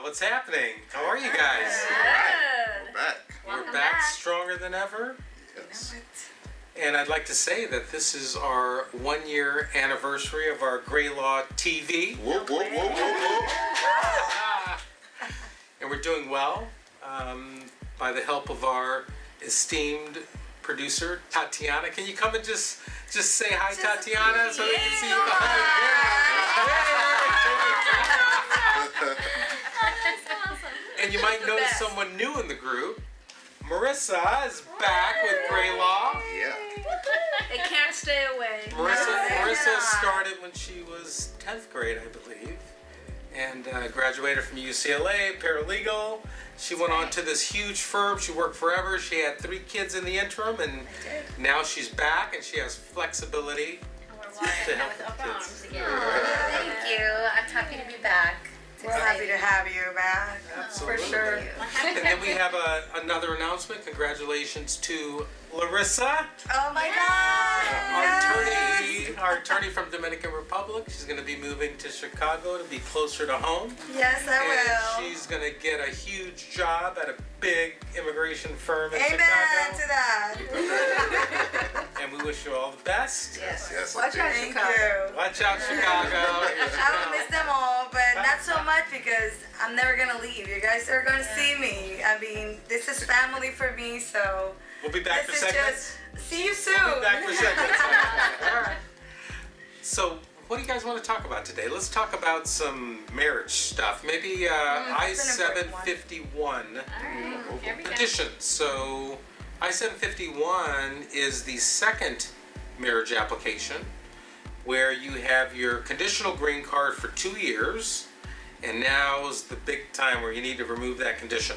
what's happening? How are you guys? Good. We're back. We're back stronger than ever. Yes. And I'd like to say that this is our 1-year anniversary of our GrayLaw TV. Whoa, whoa, whoa, whoa, whoa. And we're doing well by the help of our esteemed producer, Tatiana. Can you come and just say hi, Tatiana, so we can see you behind the And you might notice someone new in the group. Marissa is back with GrayLaw. Yeah. They can't stay away. Marissa started when she was 10th grade, I believe, and graduated from UCLA, paralegal. She went on to this huge firm. She worked forever. She had 3 kids in the interim, and now she's back, and she has flexibility. We're walking with open arms again. Thank you. I'm happy to be back. We're happy to have you back. Absolutely. For sure. And then we have another announcement. Congratulations to Larissa, Oh my God! our attorney from Dominican Republic. She's going to be moving to Chicago to be closer to home. Yes, I And will. she's going to get a huge job at a big immigration firm in Amen Chicago. to that. And we wish you all the best. Yes, yes. Watch out, Thank Chicago. you. Watch out, Chicago. I will miss them all, but not so much because I'm never gonna leave. You guys are gonna see me. I mean, this is family for me, so We'll be back for this is segments. just see you soon. We'll be back for segments. All right. So, what do you guys want to talk about today? Let's talk about some marriage stuff. Maybe I-751 Alright, here we go. petition. So, I-751 is the second marriage application where you have your conditional green card for 2 years, and now's the big time where you need to remove that condition.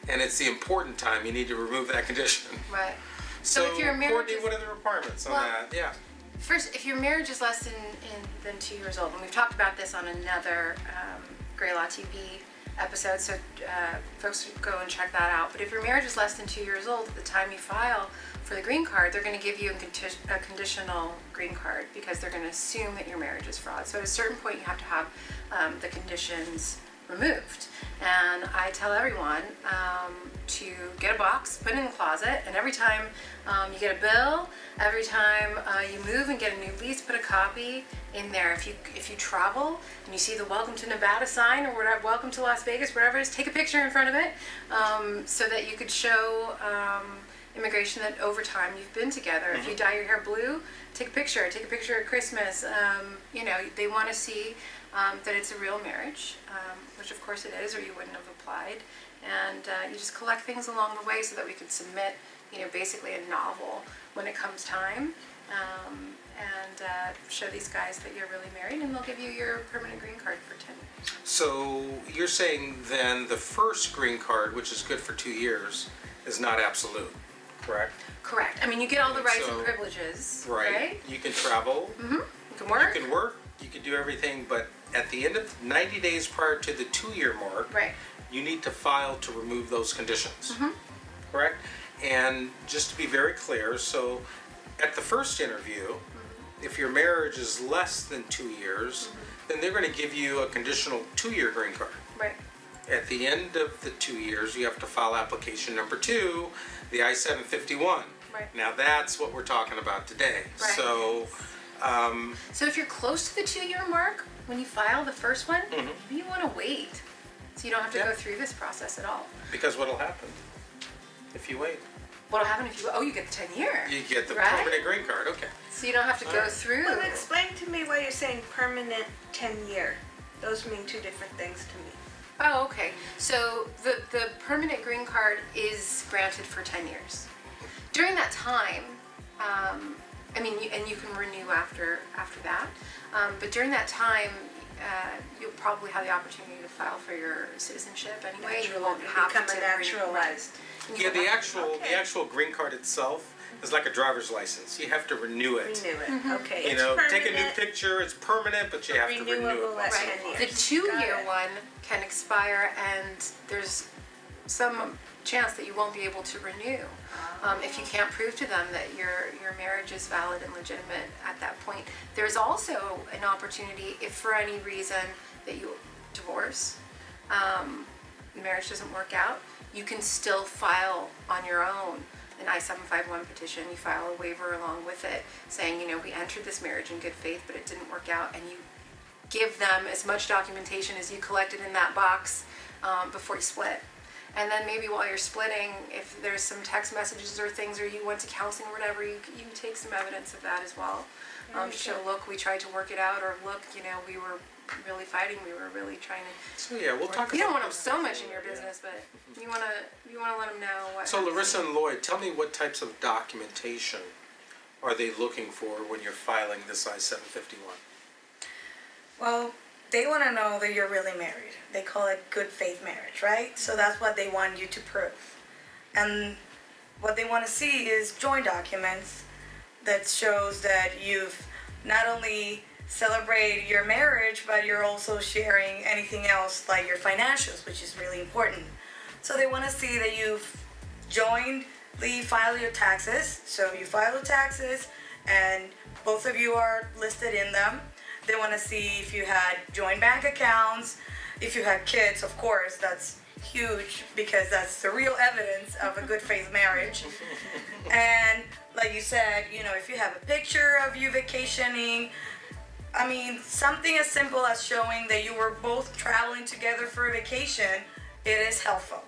And it's the important time you need to remove that condition. Right. So, if your marriage Courtney, is- what are the requirements on Well- that? Yeah. First, if your marriage is less than 2 years old, and we've talked about this on another GrayLaw TV episode, so folks go and check that out. But if your marriage is less than 2 years old at the time you file for the green card, they're going to give you a conditional green card because they're going to assume that your marriage is fraud. So at a certain point, you have to have the conditions removed. And I tell everyone to get a box, put it in the closet, and every time you get a bill, every time you move and get a new lease, put a copy in there. If you travel and you see the Welcome to Nevada sign or whatever, Welcome to Las Vegas, whatever it is, take a picture in front of it so that you could show immigration that over time you've been together. If you dye your hair blue, take a picture at Christmas. They want to see that it's a real marriage, which of course it is, or you wouldn't have applied. And you just collect things along the way so that we could submit, basically a novel when it comes time, and show these guys that you're really married, and they'll give you your permanent green card for 10 years. So you're saying then the first green card, which is good for 2 years, is not absolute, correct? Correct. I mean, you get all the rights So- and privileges, Right. right? You can travel. You can work. You can work. You can do everything, but at the end of 90 days prior to the 2-year mark, Right. you need to file to remove those conditions. Correct? And just to be very clear, so at the first interview, if your marriage is less than 2 years, then they're going to give you a conditional 2-year green card. Right. At the end of the 2 years, you have to file application number 2, the I-751. Right. Now that's what we're talking about today. Right. So, So if you're close to the 2-year mark, when you file the first one, Mhm. maybe you want to wait. So you don't have to Yeah. go through this process at all. because what'll happen if you wait? What'll happen if you get the 10-year? You get the Right? permanent green card. Okay. So you don't have to go Alright. through. Well, explain to me why you're saying permanent 10-year. Those mean two different things to me. Oh, okay. So the permanent green card is granted for 10 years. During that time, you can renew after that. But during that time, you'll probably have the opportunity to file for your citizenship anyway. You won't have Become to a naturalized. Yeah, the Okay. actual green card itself is like a driver's license. You have to renew it. Renew it. Okay. You It's know, take a new permanent, picture. It's permanent, but you have to renew renewable it. at Right. 10 years. The 2-year Got it. one can expire, and there's some chance that you won't be able to renew if you can't prove to them that your marriage is valid and legitimate at that point. There's also an opportunity if for any reason that you divorce the marriage doesn't work out, you can still file on your own an I-751 petition. You file a waiver along with it saying, we entered this marriage in good faith, but it didn't work out, and you give them as much documentation as you collected in that box before you split. And then maybe while you're splitting, if there's some text messages or things, or you went to counseling or whatever, you can take some evidence of that as well. To show, look, we tried to work it out, or look, we were really fighting, we were really trying to. So yeah, we'll talk about. You don't want them so much in your business, but you want to let them know what. So Larissa and Lloyd, tell me what types of documentation are they looking for when you're filing this I-751? Well, they want to know that you're really married. They call it good faith marriage, right? So that's what they want you to prove. And what they want to see is joint documents that shows that you've not only celebrated your marriage, but you're also sharing anything else like your financials, which is really important. So they want to see that you've jointly filed your taxes. So you file the taxes and both of you are listed in them. They want to see if you had joint bank accounts, if you had kids, of course, that's huge because that's the real evidence of a good faith marriage. And like you said, if you have a picture of you vacationing, something as simple as showing that you were both traveling together for a vacation, it is helpful.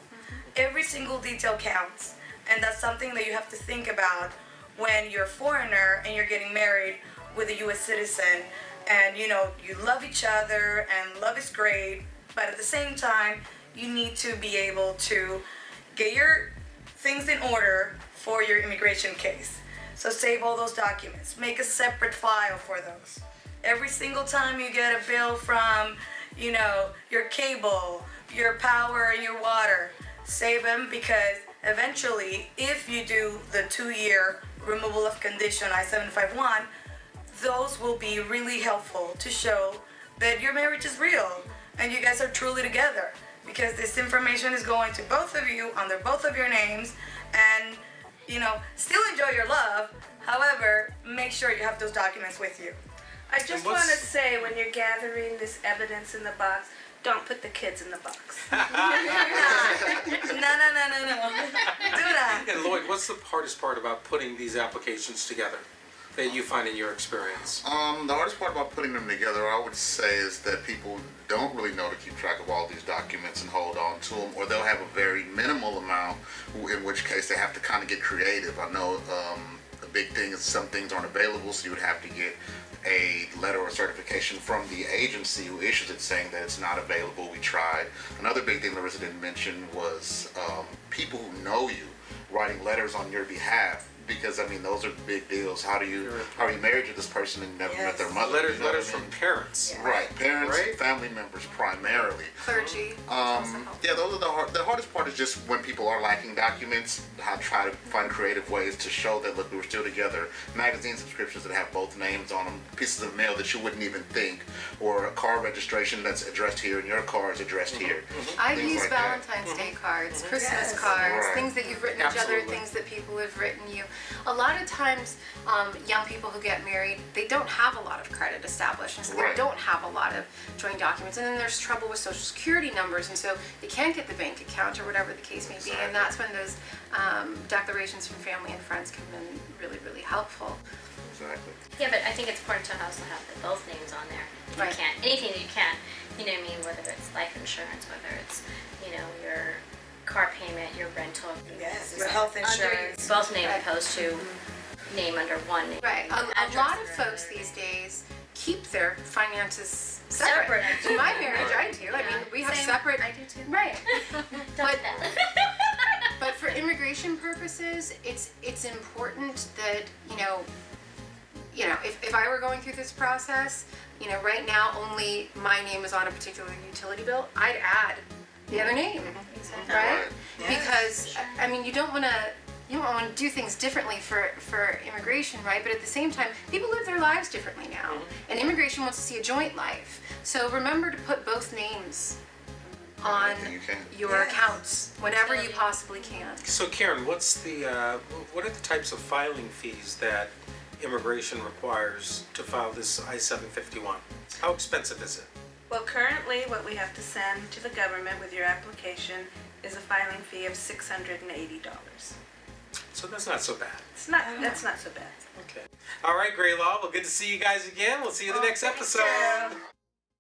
Every single detail counts. And that's something that you have to think about when you're a foreigner and you're getting married with a U.S. citizen. And you love each other and love is great, but at the same time, you need to be able to get your things in order for your immigration case. So save all those documents. Make a separate file for those. Every single time you get a bill from, your cable, your power, and your water, save them because eventually, if you do the 2-year removal of condition I-751, those will be really helpful to show that your marriage is real and you guys are truly together, because this information is going to both of you under both of your names, and still enjoy your love. However, make sure you have those documents with you. I just want to say, when you're gathering this evidence in the box, don't put the kids in the box. No. Do that. And Lloyd, what's the hardest part about putting these applications together that you find in your experience? The hardest part about putting them together, I would say, is that people don't really know to keep track of all these documents and hold on to them, or they'll have a very minimal amount, in which case they have to kind of get creative. I know a big thing is some things aren't available, so you would have to get a letter or certification from the agency who issues it saying that it's not available. We tried. Another big thing Larissa didn't mention was people who know you writing letters on your behalf, because those are big deals. How are you married to this person and never met their mother? Letters from parents. Yeah. Right, parents, family members primarily. Clergy. Yeah, those are the hardest part is just when people are lacking documents, how try to find creative ways to show that, look, we were still together. Magazine subscriptions that have both names on them, pieces of mail that you wouldn't even think, or a car registration that's addressed here and your car is addressed here. I've Things used like that. Valentine's Day cards, Christmas cards, Right. things that you've written each other, things that people have written you. A lot of times, young people who get married, they don't have a lot of credit established, and so Right. they don't have a lot of joint documents, and then there's trouble with social security numbers, and so they can't get the bank account or whatever the case may be, and that's when those declarations from family and friends come in really, really helpful. Exactly. Yeah, but I think it's important to also have both names on there. If Right. you can, anything that you can, whether it's life insurance, whether it's, your car payment, your rental. Yes, your health insurance. Both name opposed to name under one name. Right. A lot of folks these days keep their finances separate. In my marriage, I do. We have Same. separate. I do too. Right. Don't do But- that. But for immigration purposes, it's important that if I were going through this process, right now only my name is on a particular utility bill, I'd add the other name, right? Because you don't want to do things differently for immigration, right? But at the same time, people live their lives differently now, and immigration wants to see a joint life. So remember to put both names on You can. your accounts whenever you possibly can. So Karen, what are the types of filing fees that immigration requires to file this I-751? How expensive is it? Well, currently, what we have to send to the government with your application is a filing fee of $680. So that's not so bad. That's not so bad. Okay. All right, GrayLaw. Well, good to see you guys again. We'll see you in the next thank episode. you.